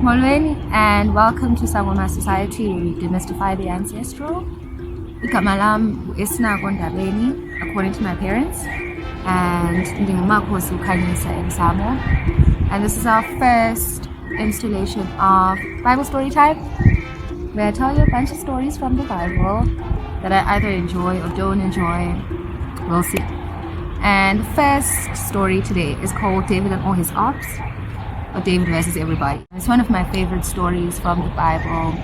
Molweni, and welcome to Sangoma Society, where we demystify the ancestral. Igama lam Isnako Ndabeni, according to my parents, and Makhosi Khanyisa in Samoa. And this is our first installation of Bible Storytime, where I tell you a bunch of stories from the Bible that I either enjoy or don't enjoy. We'll see. And the first story today is called David and All His Ox, or David versus Everybody. It's one of my favorite stories from the Bible.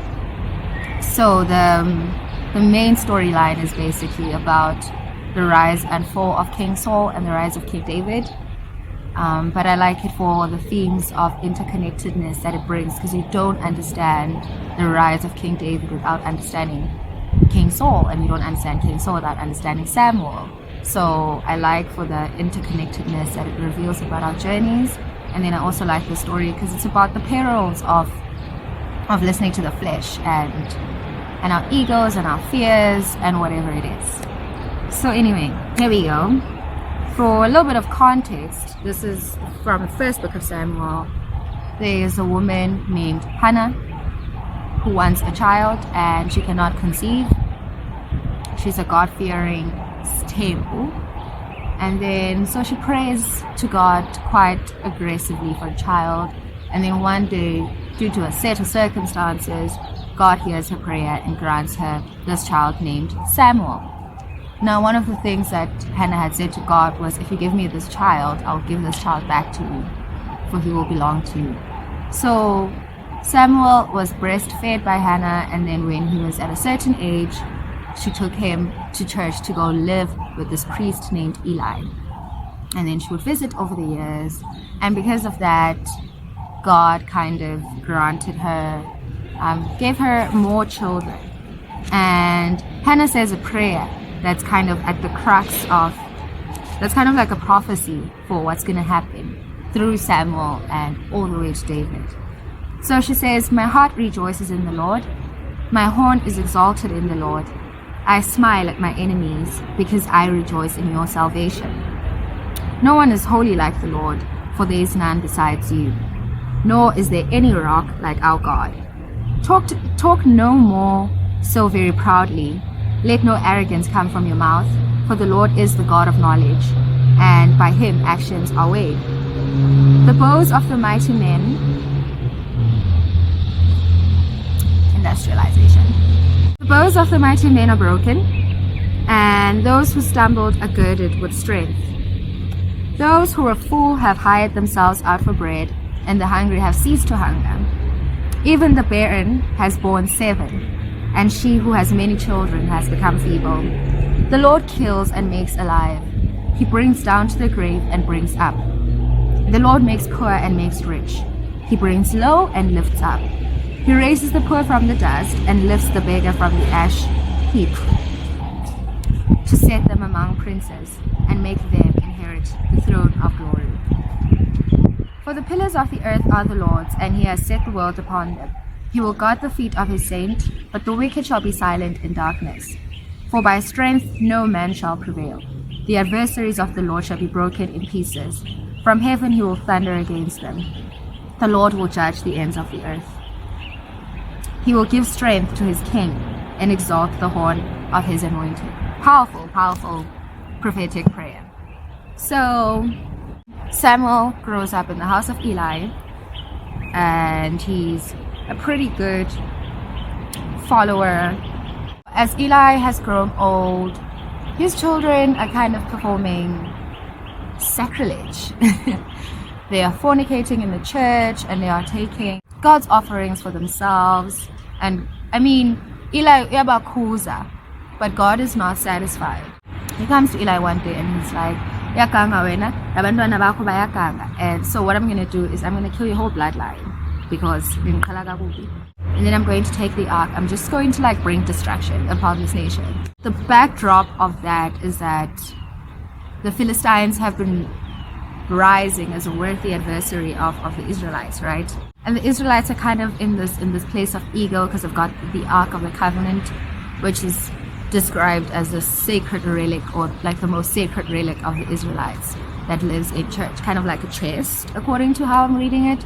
So the main storyline is basically about the rise and fall of King Saul and the rise of King David. But I like it for the themes of interconnectedness that it brings, because you don't understand the rise of King David without understanding King Saul, and you don't understand King Saul without understanding Samuel. So I like for the interconnectedness that it reveals about our journeys. And then I also like the story because it's about the perils of listening to the flesh and our egos and our fears and whatever it is. So anyway, here we go. For a little bit of context, this is from the first book of Samuel. There is a woman named Hannah who wants a child and she cannot conceive. She's a God-fearing stable. And then, so she prays to God quite aggressively for a child. And then one day, due to a set of circumstances, God hears her prayer and grants her this child named Samuel. Now, one of the things that Hannah had said to God was, if you give me this child, I'll give this child back to you, for he will belong to you. So Samuel was breastfed by Hannah, and then when he was at a certain age, she took him to church to go live with this priest named Eli. And then she would visit over the years. And because of that, God kind of granted her, gave her more children. And Hannah says a prayer that's kind of at the crux of, that's kind of like a prophecy for what's going to happen through Samuel and all the way to David. So she says, my heart rejoices in the Lord. My horn is exalted in the Lord. I smile at my enemies because I rejoice in your salvation. No one is holy like the Lord, for there is none besides you, nor is there any rock like our God. Talk no more so very proudly. Let no arrogance come from your mouth, for the Lord is the God of knowledge, and by him actions are weighed. The bows of the mighty men, industrialization. The bows of the mighty men are broken, and those who stumbled are girded with strength. Those who are full have hired themselves out for bread, and the hungry have ceased to hunger. Even the barren has borne 7, and she who has many children has become feeble. The Lord kills and makes alive. He brings down to the grave and brings up. The Lord makes poor and makes rich. He brings low and lifts up. He raises the poor from the dust and lifts the beggar from the ash heap, to set them among princes and make them inherit the throne of glory. For the pillars of the earth are the Lord's, and he has set the world upon them. He will guard the feet of his saint, but the wicked shall be silent in darkness. For by strength no man shall prevail. The adversaries of the Lord shall be broken in pieces. From heaven he will thunder against them. The Lord will judge the ends of the earth. He will give strength to his king and exalt the horn of his anointed. Powerful, powerful prophetic prayer. So Samuel grows up in the house of Eli, and he's a pretty good follower. As Eli has grown old, his children are kind of performing sacrilege. They are fornicating in the church, and they are taking God's offerings for themselves. And I mean, Eli uyabakuza, but God is not satisfied. He comes to Eli one day and he's like, yakanga wena, abantwana bakho bayakanga. And so what I'm going to do is I'm going to kill your whole bloodline, because and then I'm going to take the ark. I'm just going to bring destruction upon this nation. The backdrop of that is that the Philistines have been rising as a worthy adversary of the Israelites, right? And the Israelites are kind of in this place of ego, because they've got the Ark of the Covenant, which is described as a sacred relic, or like the most sacred relic of the Israelites that lives in church, kind of like a chest, according to how I'm reading it.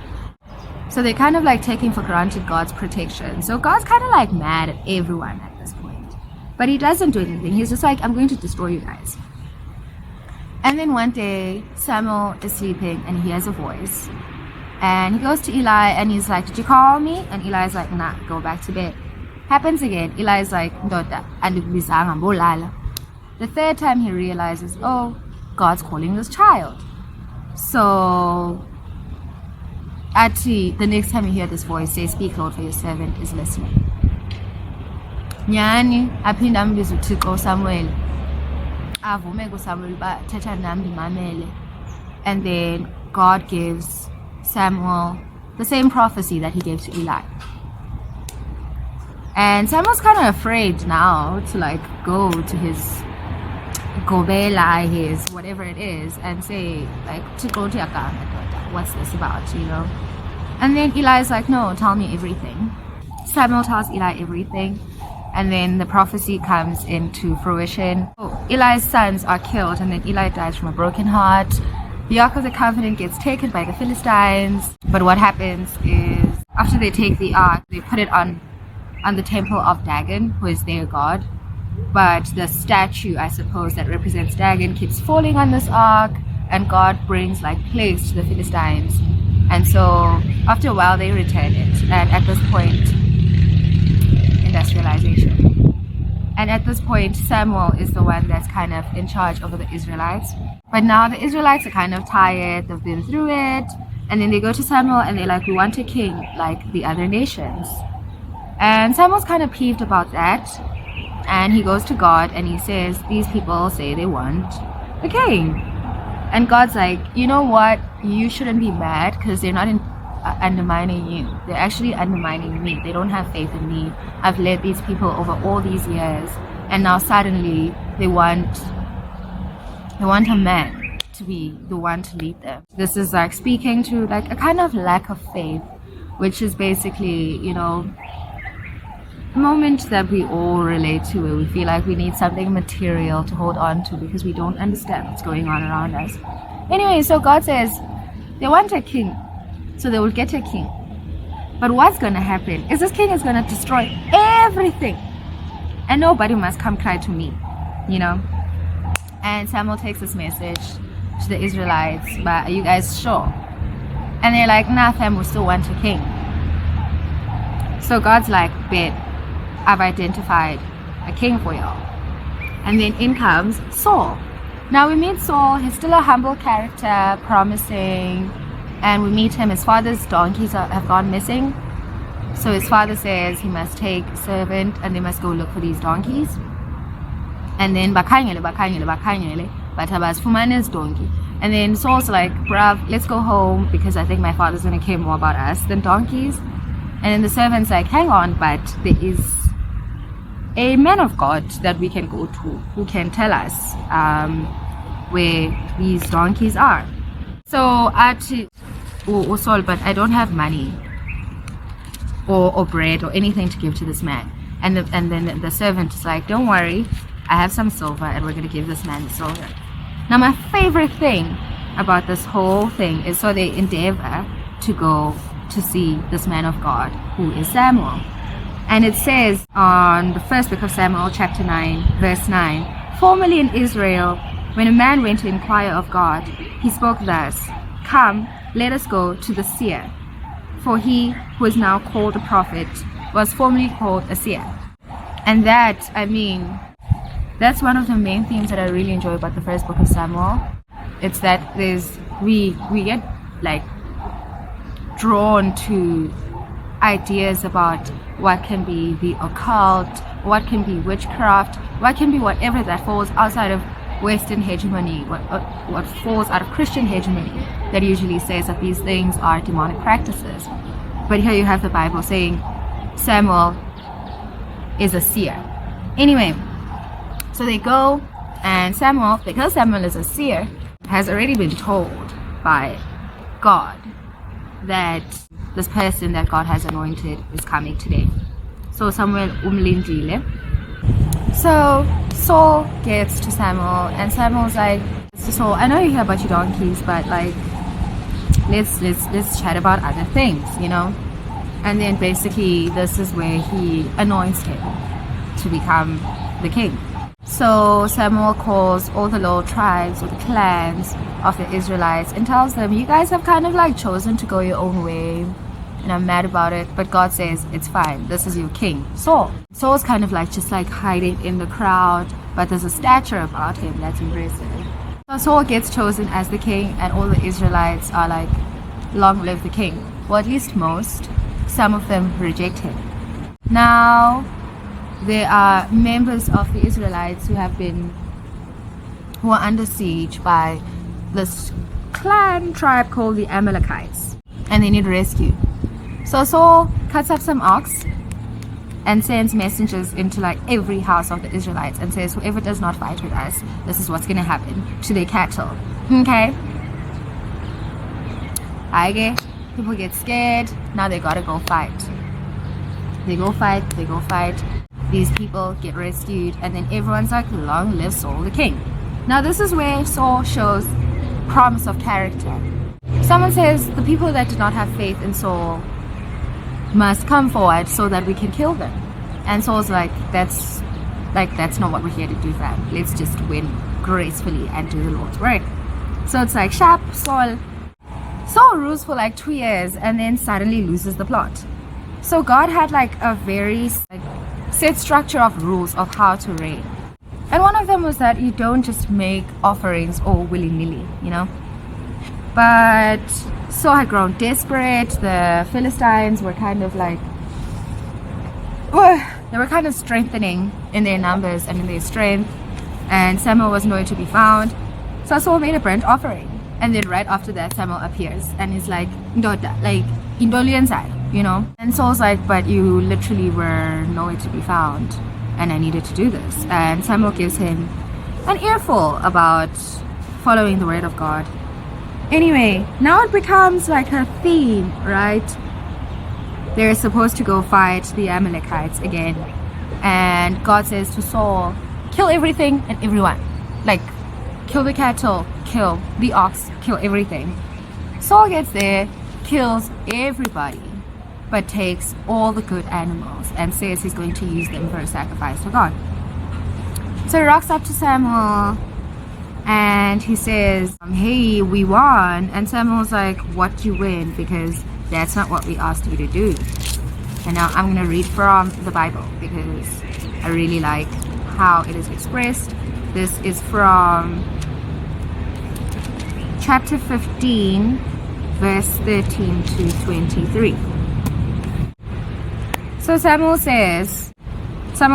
So they're kind of like taking for granted God's protection. So God's kind of like mad at everyone at this point. But he doesn't do anything. He's just like, I'm going to destroy you guys. And then one day, Samuel is sleeping and he hears a voice. And he goes to Eli and he's like, did you call me? And Eli's like, nah, go back to bed. Happens again. Eli's like, Ndoda, andikubizanga mbolala. The third time he realizes, oh, God's calling this child. So, actually, the next time you hear this voice, say, speak, Lord, for your servant is listening. Nyani, aphinda ambiza uThixo Samuel. Avume kuSamuel ba thetha nami mamele. And then God gives Samuel the same prophecy that he gave to Eli. And Samuel's kind of afraid now to like go to his gobela, his whatever it is, and say like, what's this about, you know? And then Eli's like, no, tell me everything. Samuel tells Eli everything. And then the prophecy comes into fruition. Eli's sons are killed, and then Eli dies from a broken heart. The Ark of the Covenant gets taken by the Philistines. But what happens is, after they take the Ark, they put it on the temple of Dagon, who is their god. But the statue, I suppose, that represents Dagon keeps falling on this Ark, and God brings like plagues to the Philistines. And so after a while, they return it. And at this point, industrialization. And at this point, Samuel is the one that's kind of in charge over the Israelites. But now the Israelites are kind of tired. They've been through it. And then they go to Samuel and they're like, we want a king like the other nations. And Samuel's kind of peeved about that. And he goes to God and he says, these people say they want a king. And God's like, you know what? You shouldn't be mad because they're not undermining you. They're actually undermining me. They don't have faith in me. I've led these people over all these years. And now suddenly they want a man to be the one to lead them. This is like speaking to like a kind of lack of faith, which is basically, you know, a moment that we all relate to where we feel like we need something material to hold on to because we don't understand what's going on around us. Anyway, so God says they want a king, so they will get a king. But what's going to happen is this king is going to destroy everything, and nobody must come cry to me, you know. And Samuel takes this message to the Israelites, but are you guys sure? And they're like, nah, fam, we still want a king. So God's like, bet, I've identified a king for y'all. And then in comes Saul. Now we meet Saul. He's still a humble character, promising. And we meet him. His father's donkeys have gone missing. So his father says he must take a servant and they must go look for these donkeys. And then bakanyele, but Abazfumane's donkey. And then Saul's like, bruv, let's go home because I think my father's going to care more about us than donkeys. And then the servant's like, hang on, but there is a man of God that we can go to who can tell us where these donkeys are. So actually, Saul, but I don't have money or bread or anything to give to this man. And then the servant is like, don't worry, I have some silver and we're going to give this man the silver. Now my favorite thing about this whole thing is so they endeavor to go to see this man of God who is Samuel. And it says on the first book of Samuel, chapter 9, verse 9, formerly in Israel, when a man went to inquire of God, he spoke thus, come, let us go to the seer. For he who is now called a prophet was formerly called a seer. And that, I mean, that's one of the main themes that I really enjoy about the first book of Samuel. It's that we get like drawn to ideas about what can be the occult, what can be witchcraft, what can be whatever that falls outside of Western hegemony, what falls out of Christian hegemony that usually says that these things are demonic practices. But here you have the Bible saying Samuel is a seer. Anyway, so they go, and Samuel, because Samuel is a seer, has already been told by God that this person that God has anointed is coming today. So Samuel umlindile. So Saul gets to Samuel, and Samuel's like, Saul, I know you hear about your donkeys, but like, let's chat about other things, you know. And then basically this is where he anoints him to become the king. So Samuel calls all the little tribes or the clans of the Israelites and tells them, you guys have kind of like chosen to go your own way, and I'm mad about it, but God says it's fine. This is your king, Saul. Saul's kind of like just like hiding in the crowd, but there's a stature about him that's impressive. So Saul gets chosen as the king, and all the Israelites are like, long live the king. Well, at least most. Some of them reject him. Now there are members of the Israelites who are under siege by this clan tribe called the Amalekites, and they need rescue. So Saul cuts up some ox and sends messengers into like every house of the Israelites and says, whoever does not fight with us, this is what's going to happen to their cattle. Okay? People get scared. Now they gotta go fight. They go fight. These people get rescued, and then everyone's like, long live Saul the king. Now this is where Saul shows promise of character. Someone says the people that did not have faith in Saul must come forward so that we can kill them. And Saul's like, that's not what we're here to do, fam. Let's just win gracefully and do the Lord's work. So it's like, sharp, Saul rules for like 2 years and then suddenly loses the plot. So God had like a very set structure of rules of how to reign. And one of them was that you don't just make offerings all willy-nilly, you know. But Saul had grown desperate. The Philistines were kind of like, they were kind of strengthening in their numbers and in their strength. And Samuel was nowhere to be found. So Saul made a burnt offering. And then right after that, Samuel appears and he's like, Ndoda, like, indoliensai, you know. And Saul's like, but you literally were nowhere to be found, and I needed to do this. And Samuel gives him an earful about following the word of God. Anyway, now it becomes like a theme, right? They're supposed to go fight the Amalekites again. And God says to Saul, kill everything and everyone. Like, kill the cattle, kill the ox, kill everything. Saul gets there, kills everybody, but takes all the good animals and says he's going to use them for a sacrifice to God. So he rocks up to Samuel and he says, hey, we won. And Samuel's like, what do you win? Because that's not what we asked you to do. And now I'm going to read from the Bible because I really like how it is expressed. This is from chapter 15, verse 13 to 23. So Samuel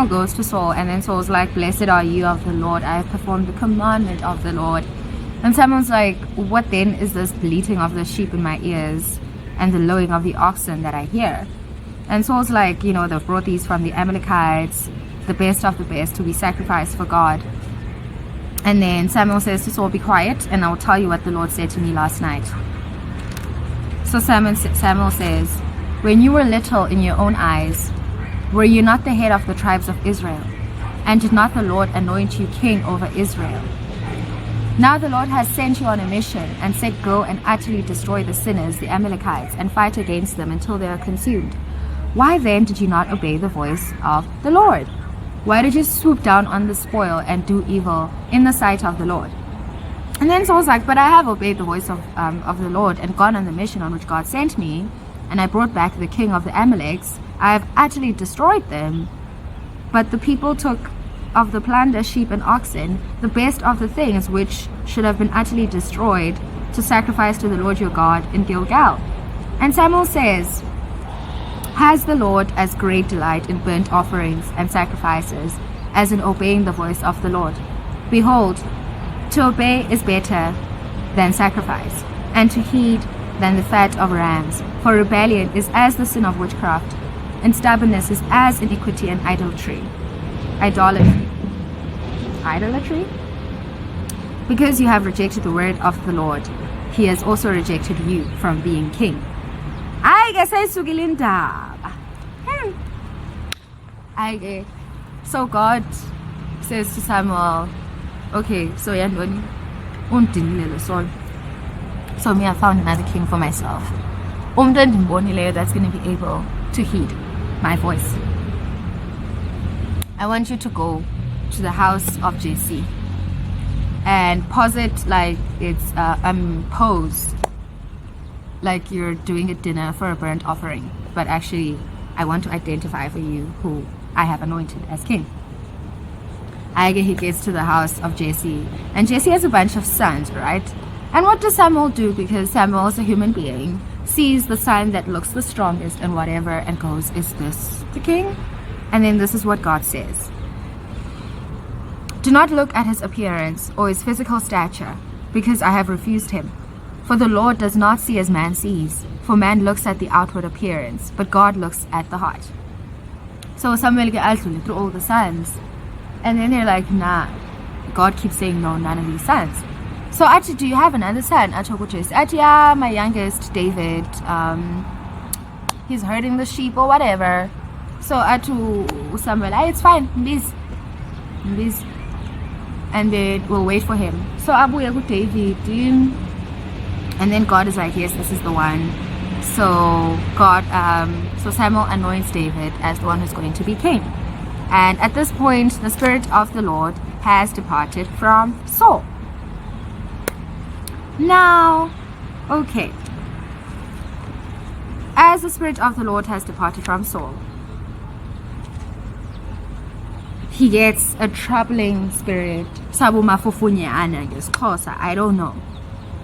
goes to Saul, and then Saul's like, blessed are you of the Lord, I have performed the commandment of the Lord. And Samuel's like, what then is this bleating of the sheep in my ears and the lowing of the oxen that I hear? And Saul's like, you know, they've brought these from the Amalekites, the best of the best, to be sacrificed for God. And then Samuel says to Saul, be quiet, and I'll tell you what the Lord said to me last night. So Samuel says, when you were little in your own eyes, were you not the head of the tribes of Israel? And did not the Lord anoint you king over Israel? Now the Lord has sent you on a mission and said, go and utterly destroy the sinners, the Amalekites, and fight against them until they are consumed. Why then did you not obey the voice of the Lord? Why did you swoop down on the spoil and do evil in the sight of the Lord? And then Saul's like, but I have obeyed the voice of the Lord and gone on the mission on which God sent me, and I brought back the king of the Amaleks. I have utterly destroyed them. But the people took of the plunder, sheep and oxen, the best of the things which should have been utterly destroyed, to sacrifice to the Lord your God in Gilgal. And Samuel says, has the Lord as great delight in burnt offerings and sacrifices as in obeying the voice of the Lord? Behold, to obey is better than sacrifice, and to heed than the fat of rams. For rebellion is as the sin of witchcraft, and stubbornness is as iniquity and idolatry. Idolatry? Because you have rejected the word of the Lord, he has also rejected you from being king. So God says to Samuel, okay, so yandoni undinile lo Saul. So me, I found another king for myself. That's going to be able to heed my voice. I want you to go to the house of Jesse and pose it like it's pose like you're doing a dinner for a burnt offering, but actually I want to identify for you who I have anointed as king. He gets to the house of Jesse, and Jesse has a bunch of sons, right? And what does Samuel do? Because Samuel is a human being, sees the son that looks the strongest and whatever, and goes, is this the king? And then this is what God says. Do not look at his appearance or his physical stature, because I have refused him. For the Lord does not see as man sees, for man looks at the outward appearance, but God looks at the heart. So Samuel gets through all the sons, and then they're like, nah. God keeps saying, no, none of these sons. So actually, do you have another son? Yeah, my youngest, David, he's herding the sheep or whatever. So Samuel, it's fine, please. And then we'll wait for him. So Abu David, and then God is like, yes, this is the one. So so Samuel anoints David as the one who's going to be king. And at this point, the Spirit of the Lord has departed from Saul. Now, okay. As the Spirit of the Lord has departed from Saul, he gets a troubling spirit. I don't know.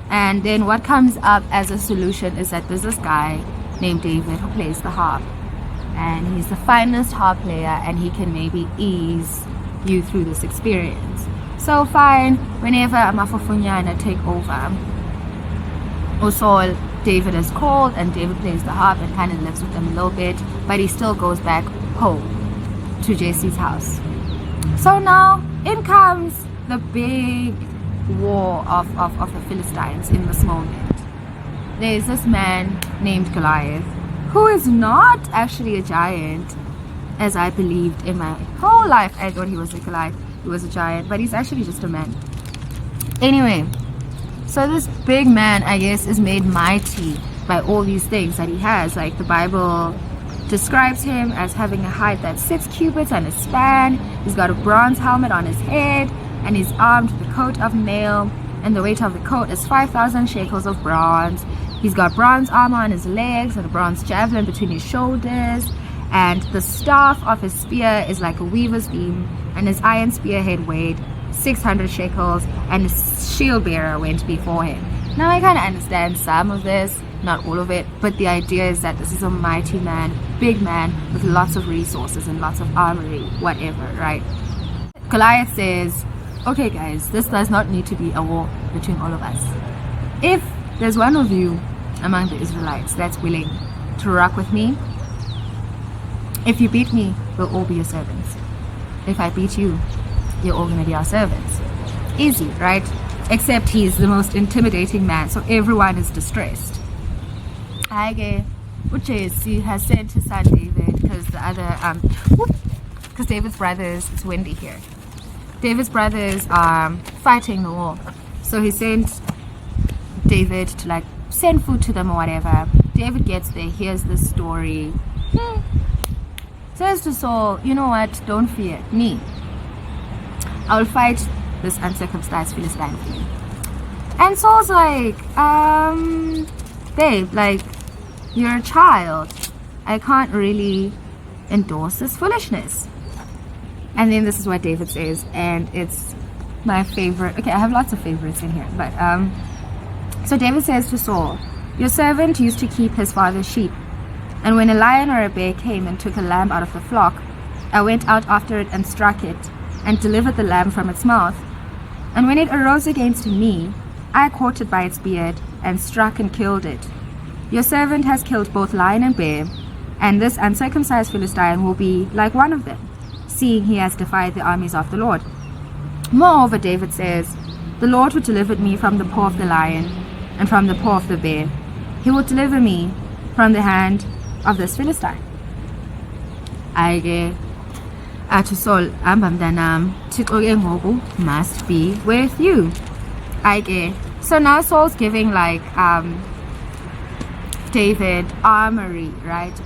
And then what comes up as a solution is that there's this guy named David who plays the harp. And he's the finest harp player, and he can maybe ease you through this experience. So fine, whenever Amafufunyana take over, or Saul, David is called, and David plays the harp and kind of lives with them a little bit, but he still goes back home to Jesse's house. So now in comes the big war of the Philistines in this moment. There's this man named Goliath, who is not actually a giant, as I believed in my whole life. I thought he was a Goliath, he was a giant, but he's actually just a man. Anyway, so this big man, I guess, is made mighty by all these things that he has. Like the Bible describes him as having a height that's 6 cubits and a span. He's got a bronze helmet on his head, and he's armed with a coat of mail, and the weight of the coat is 5,000 shekels of bronze. He's got bronze armor on his legs and a bronze javelin between his shoulders, and the staff of his spear is like a weaver's beam, and his iron spearhead weighed 600 shekels, and his shield bearer went before him. Now I kind of understand some of this, not all of it, but the idea is that this is a mighty man, big man with lots of resources and lots of armory, whatever, right? Goliath says, okay guys, this does not need to be a war between all of us. If there's one of you among the Israelites that's willing to rock with me, if you beat me, we'll all be your servants. If I beat you, you're all going to be our servants. Easy, right? Except he's the most intimidating man, so everyone is distressed. Jesse has sent his son David, because the other because David's brothers, it's windy here, David's brothers are fighting the war, so he sent David to like send food to them or whatever. David gets there, hears this story, says to Saul, you know what, don't fear me, I'll fight this uncircumcised Philistine for you. And Saul's like, babe, like, you're a child, I can't really endorse this foolishness. And then this is what David says, and it's my favorite. Okay, I have lots of favorites in here, but so David says to Saul, your servant used to keep his father's sheep, and when a lion or a bear came and took a lamb out of the flock, I went out after it and struck it, and delivered the lamb from its mouth. And when it arose against me, I caught it by its beard, and struck and killed it. Your servant has killed both lion and bear, and this uncircumcised Philistine will be like one of them, seeing he has defied the armies of the Lord. Moreover, David says, the Lord who delivered me from the paw of the lion and from the paw of the bear, he will deliver me from the hand of this Philistine. To Saul, Thixo ke ngoku must be with you. So now Saul's giving like David armory, right?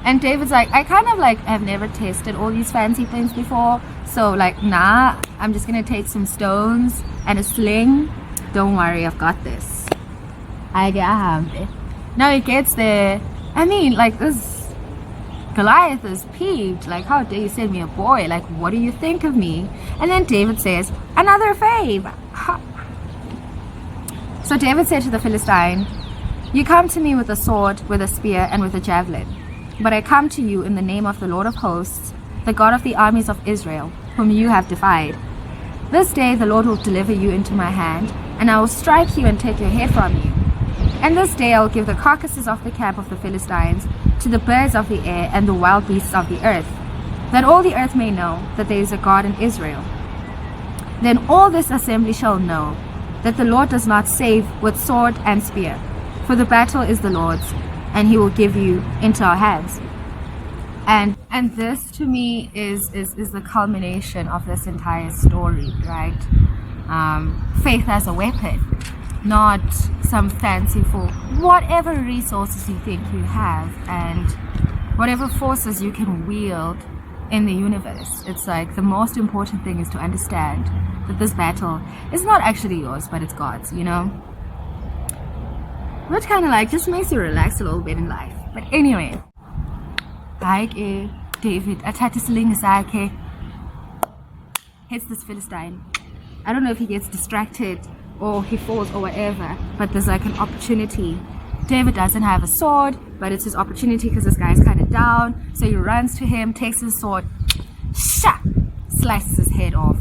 And David's like, I kind of like have never tasted all these fancy things before, so like, nah, I'm just gonna take some stones and a sling. Don't worry, I've got this. Now he gets there. I mean, like, this Goliath is peeved. Like, how dare you send me a boy? Like, what do you think of me? And then David says, another fave. So David said to the Philistine, you come to me with a sword, with a spear, and with a javelin. But I come to you in the name of the Lord of hosts, the God of the armies of Israel, whom you have defied. This day the Lord will deliver you into my hand, and I will strike you and take your head from you. And this day I will give the carcasses of the camp of the Philistines to the birds of the air and the wild beasts of the earth, that all the earth may know that there is a God in Israel. Then all this assembly shall know that the Lord does not save with sword and spear, for the battle is the Lord's, and he will give you into our hands. And this to me is the culmination of this entire story, right? Faith as a weapon, not some fanciful whatever resources you think you have and whatever forces you can wield in the universe. It's like the most important thing is to understand that this battle is not actually yours, but it's God's, you know? Which kind of like just makes you relax a little bit in life. But anyway, like David athatha isilingi sakhe, hits this Philistine. I don't know if he gets distracted or he falls or whatever, but there's like an opportunity. David doesn't have a sword, but it's his opportunity because this guy's kind of down. So he runs to him, takes his sword, slices his head off.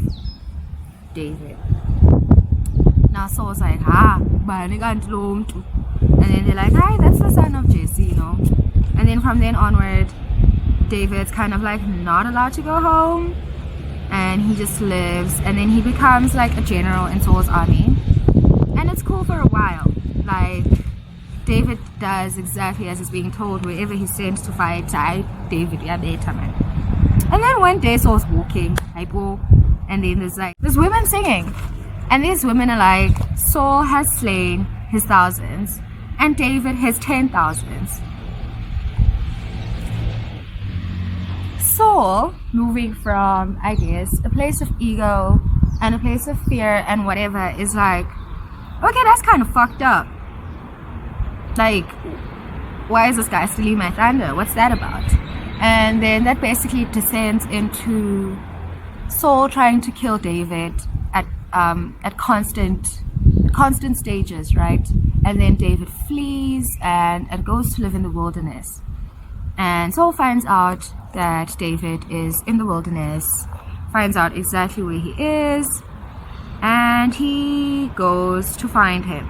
David. Now Saul's like, and then they're like, hi, that's the son of Jesse, you know. And then from then onward, David's kind of like not allowed to go home, and he just lives, and then he becomes like a general in Saul's army, and it's cool for a while. Like, David does exactly as he's being told wherever he's sent to fight. David, yeah, better man. And then one day Saul's walking, and then there's women singing, and these women are like, Saul has slain his thousands and David his 10,000s. Saul, moving from, I guess, a place of ego and a place of fear and whatever, is like, okay, that's kind of fucked up. Like, why is this guy stealing my thunder? What's that about? And then that basically descends into Saul trying to kill David at constant stages, right? And then David flees and goes to live in the wilderness. And Saul finds out that David is in the wilderness, finds out exactly where he is, and he goes to find him.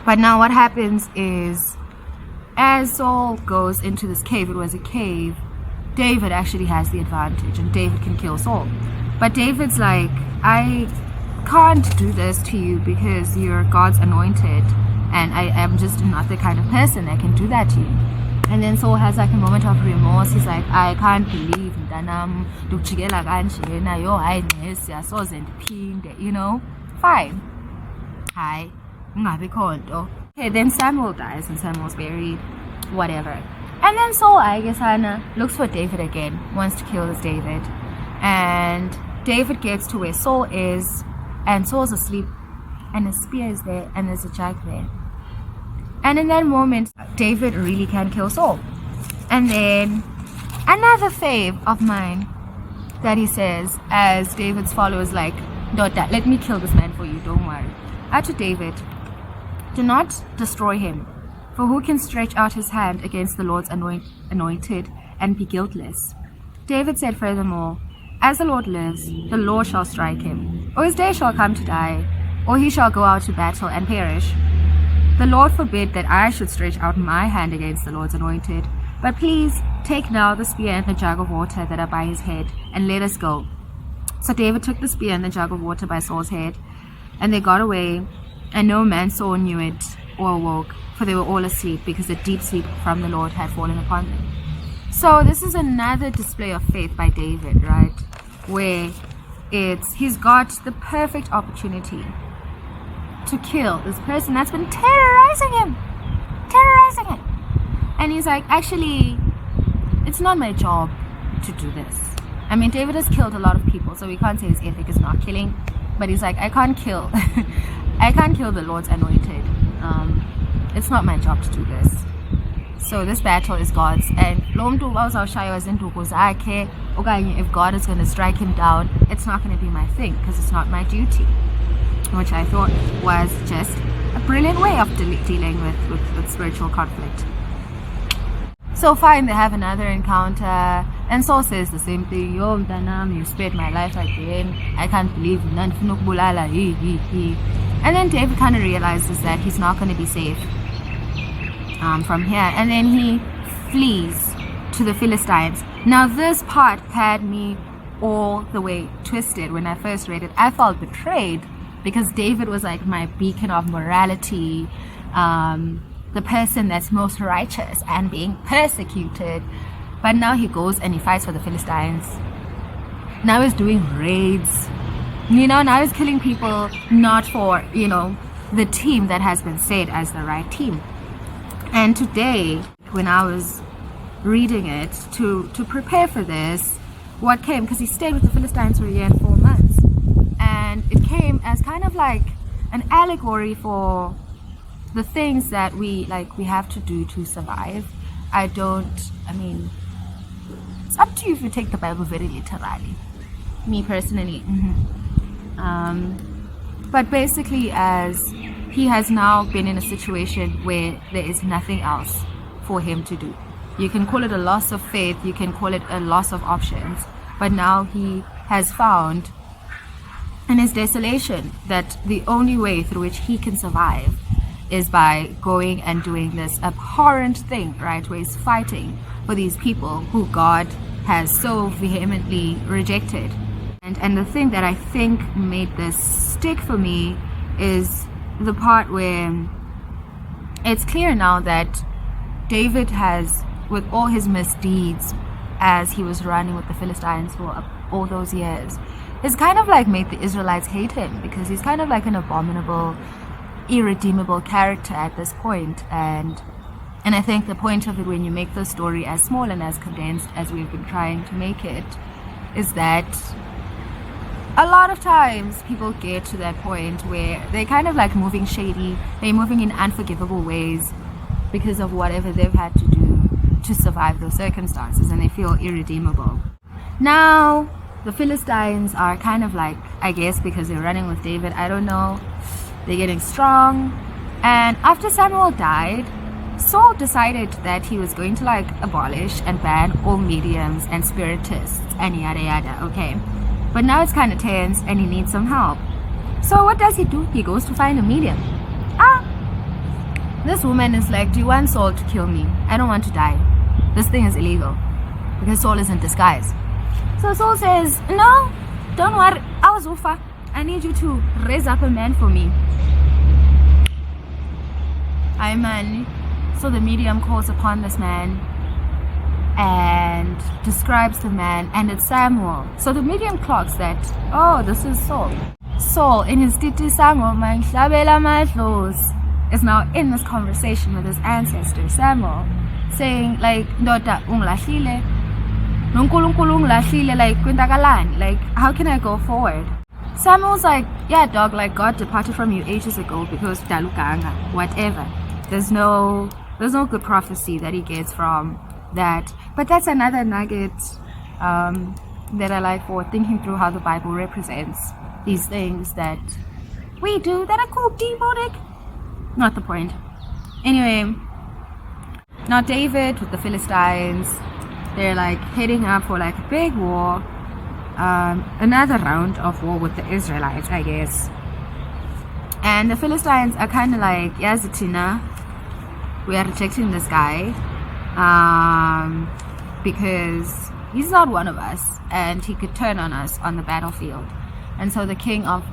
But now what happens is, as Saul goes into this cave, it was a cave, David actually has the advantage, and David can kill Saul. But David's like, I can't do this to you because you're God's anointed, and I am just not the kind of person that can do that to you. And then Saul has like a moment of remorse. He's like, I can't believe mntanam ndikujikela kanjena, yo hayi nesi asoze ndiphinde, you know. Fine. Hi. Ungabikho nto. Okay, then Samuel dies and Samuel's buried. Whatever. And then Saul, I guess, looks for David again, wants to kill this David. And David gets to where Saul is, and Saul's asleep, and his spear is there, and there's a jug there. And in that moment, David really can kill Saul. And then another fave of mine that he says, as David's followers like, Dota, let me kill this man for you, don't worry. To David, do not destroy him, for who can stretch out his hand against the Lord's anointed and be guiltless? David said furthermore, as the Lord lives, the Lord shall strike him, or his day shall come to die, or he shall go out to battle and perish. The Lord forbid that I should stretch out my hand against the Lord's anointed. But please, take now the spear and the jug of water that are by his head, and let us go. So David took the spear and the jug of water by Saul's head, and they got away, and no man saw, knew it, or awoke, for they were all asleep, because a deep sleep from the Lord had fallen upon them. So this is another display of faith by David, right? Where he's got the perfect opportunity to kill this person that's been terrorizing him. And he's like, actually, it's not my job to do this. I mean, David has killed a lot of people, so we can't say his ethic is not killing. But he's like, I can't kill. I can't kill the Lord's anointed. It's not my job to do this. So this battle is God's. And if God is going to strike him down, it's not going to be my thing, because it's not my duty. Which I thought was just a brilliant way of dealing with spiritual conflict. So fine, they have another encounter, and Saul says the same thing. Yo, Mtanam, you spared my life again. I can't believe you. And then David kind of realizes that he's not going to be safe from here. And then he flees to the Philistines. Now this part had me all the way twisted when I first read it. I felt betrayed because David was like my beacon of morality, the person that's most righteous and being persecuted. But now he goes and he fights for the Philistines. Now he's doing raids. Now he's killing people not for, the team that has been said as the right team. And today, when I was reading it to prepare for this, what came, because he stayed with the Philistines for a year and 4 months. And it came as kind of like an allegory for the things that we have to do to survive. It's up to you if you take the Bible very literally. Me personally. But basically, as he has now been in a situation where there is nothing else for him to do. You can call it a loss of faith, you can call it a loss of options, but now he has found in his desolation that the only way through which he can survive is by going and doing this abhorrent thing, right, where he's fighting for these people who God has so vehemently rejected. And the thing that I think made this stick for me is the part where it's clear now that David has, with all his misdeeds as he was running with the Philistines for all those years, has kind of like made the Israelites hate him, because he's kind of like an abominable, irredeemable character at this point. And I think the point of it, when you make the story as small and as condensed as we've been trying to make it, is that a lot of times people get to that point where they're kind of like moving shady, they're moving in unforgivable ways because of whatever they've had to do to survive those circumstances, and they feel irredeemable. Now the Philistines are kind of like, I guess because they're running with David, I don't know, they're getting strong. And after Samuel died, Saul decided that he was going to like abolish and ban all mediums and spiritists and yada yada, okay? But now it's kind of tense and he needs some help. So what does he do? He goes to find a medium. This woman is like, do you want Saul to kill me? I don't want to die. This thing is illegal because Saul is in disguise. So Saul says, no, don't worry, Awuzufa, I need you to raise up a man for me. Aye man. So the medium calls upon this man and describes the man, and it's Samuel. So the medium clocks that, oh, this is Saul. Saul, in his Titi Samuel, is now in this conversation with his ancestor Samuel, saying like, Ndoda unglahlile, nonkulunkulu unglahlile, like kwintakalani, like how can I go forward? Samuel's like, yeah dog, like God departed from you ages ago because daluganga, whatever. There's no good prophecy that he gets from that. But that's another nugget that I like for thinking through how the Bible represents these things that we do that are called demonic. Not the point. Anyway, now David with the Philistines, they're like heading up for like a big war, another round of war with the Israelites, I guess. And the Philistines are kind of like, Yazitina, we are rejecting this guy because he's not one of us and he could turn on us on the battlefield. And so the king of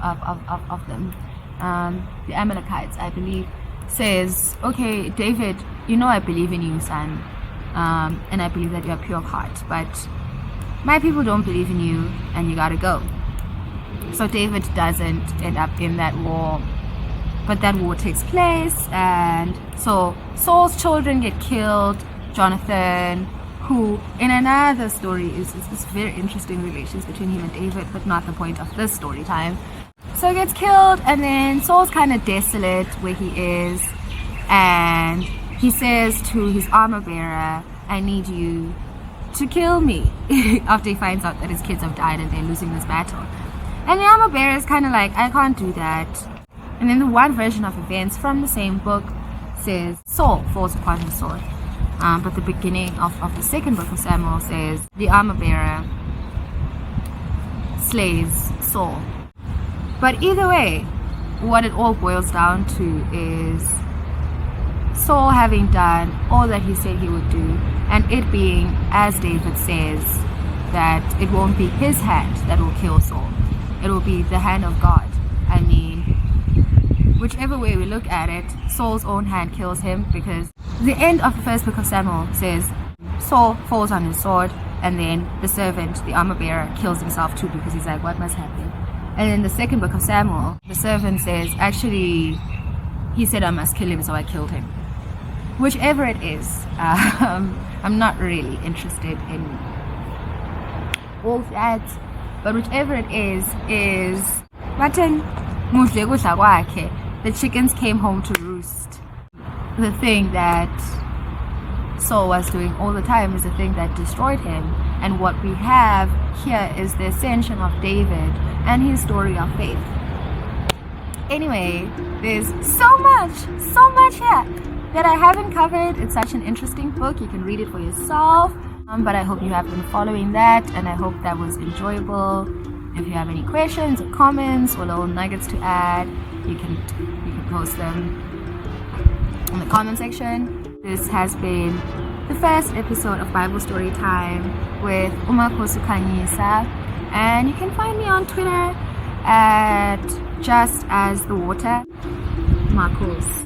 them, the Amalekites, I believe, says, okay, David, I believe in you, son, and I believe that you're pure of heart, but my people don't believe in you and you gotta go. So David doesn't end up in that war but that war takes place, and so Saul's children get killed. Jonathan, who in another story is this very interesting relations between him and David, but not the point of this story time. So he gets killed, and then Saul's kind of desolate where he is, and he says to his armor bearer, I need you to kill me, after he finds out that his kids have died and they're losing this battle. And the armor bearer is kind of like, I can't do that. And then the one version of events from the same book says Saul falls upon his sword. But the beginning of the second book of Samuel says the armor bearer slays Saul. But either way, what it all boils down to is Saul having done all that he said he would do, and it being, as David says, that it won't be his hand that will kill Saul. It will be the hand of God. I mean, whichever way we look at it, Saul's own hand kills him, because the end of the first book of Samuel says Saul falls on his sword, and then the servant, the armor bearer, kills himself too, because he's like, what must happen? And in the second book of Samuel, the servant says, actually, he said I must kill him, so I killed him. Whichever it is, I'm not really interested in all that, but whichever it is the chickens came home to roost. The thing that Saul was doing all the time is the thing that destroyed him. And what we have here is the ascension of David and his story of faith. Anyway, there's so much here that I haven't covered. It's such an interesting book. You can read it for yourself. But I hope you have been following that, and I hope that was enjoyable. If you have any questions or comments or little nuggets to add, you can post them in the comment section. This has been the first episode of Bible Storytime with Makhosi Khanyisa, and you can find me on Twitter at just as the water Makhosi.